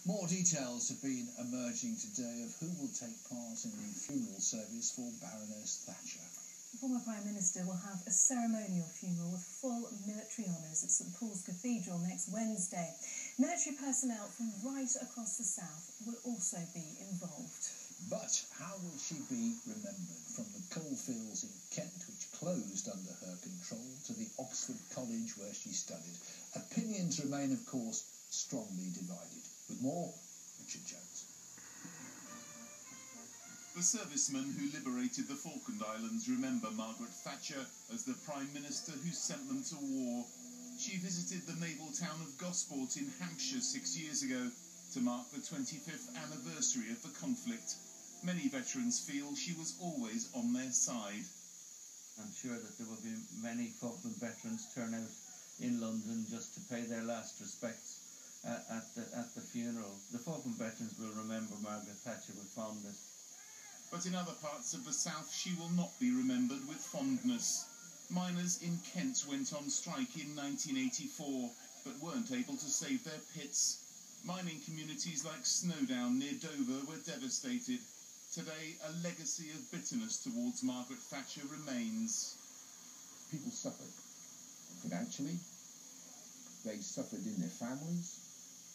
More details have been emerging today of who will take part in the funeral service for Baroness Thatcher. The former Prime Minister will have a ceremonial funeral with full military honours at St Paul's Cathedral next Wednesday. Military personnel from right across the south will also be involved. But how will she be remembered? From the coalfields in Kent, which closed under her control, to the Oxford College where she studied, opinions remain, of course, strongly divided. With more, Richard Jones. The servicemen who liberated the Falkland Islands remember Margaret Thatcher as the Prime Minister who sent them to war. She visited the naval town of Gosport in Hampshire 6 years ago to mark the 25th anniversary of the conflict. Many veterans feel she was always on their side. I'm sure that there will be many Falkland veterans turn out in London just to pay their last respects at the funeral. The Falkland veterans will remember Margaret Thatcher with fondness. But in other parts of the south, she will not be remembered with fondness. Miners in Kent went on strike in 1984, but weren't able to save their pits. Mining communities like Snowdown near Dover were devastated. Today, a legacy of bitterness towards Margaret Thatcher remains. People suffered financially, they suffered in their families,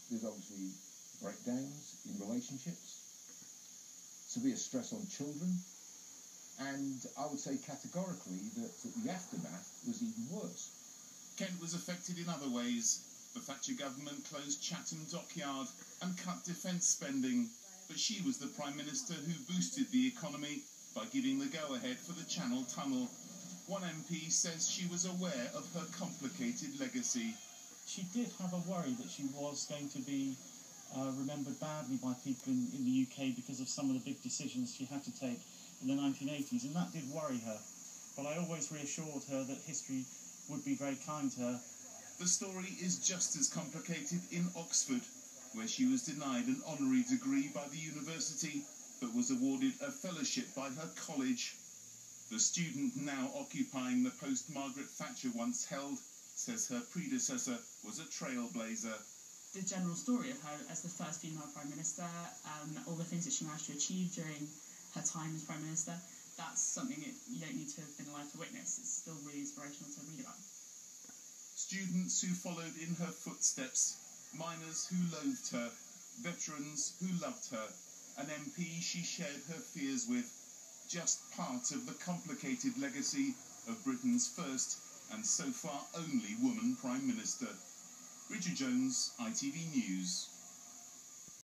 there's obviously breakdowns in relationships, severe stress on children, and I would say categorically that the aftermath was even worse. Kent was affected in other ways. The Thatcher government closed Chatham Dockyard and cut defence spending, but she was the Prime Minister who boosted the economy by giving the go-ahead for the Channel Tunnel. One MP says she was aware of her complicated legacy. She did have a worry that she was going to be remembered badly by people in the UK because of some of the big decisions she had to take in the 1980s, and that did worry her. But I always reassured her that history would be very kind to her. The story is just as complicated in Oxford, where she was denied an honorary degree by the university, but was awarded a fellowship by her college. The student now occupying the post Margaret Thatcher once held says her predecessor was a trailblazer. The general story of her as the first female Prime Minister, all the things that she managed to achieve during her time as Prime Minister, that's something that you don't need to have been alive to witness. It's still really inspirational to read about. Students who followed in her footsteps, miners who loathed her, veterans who loved her, an MP she shared her fears with, just part of the complicated legacy of Britain's first and so far only woman Prime Minister. Richard Jones, ITV News.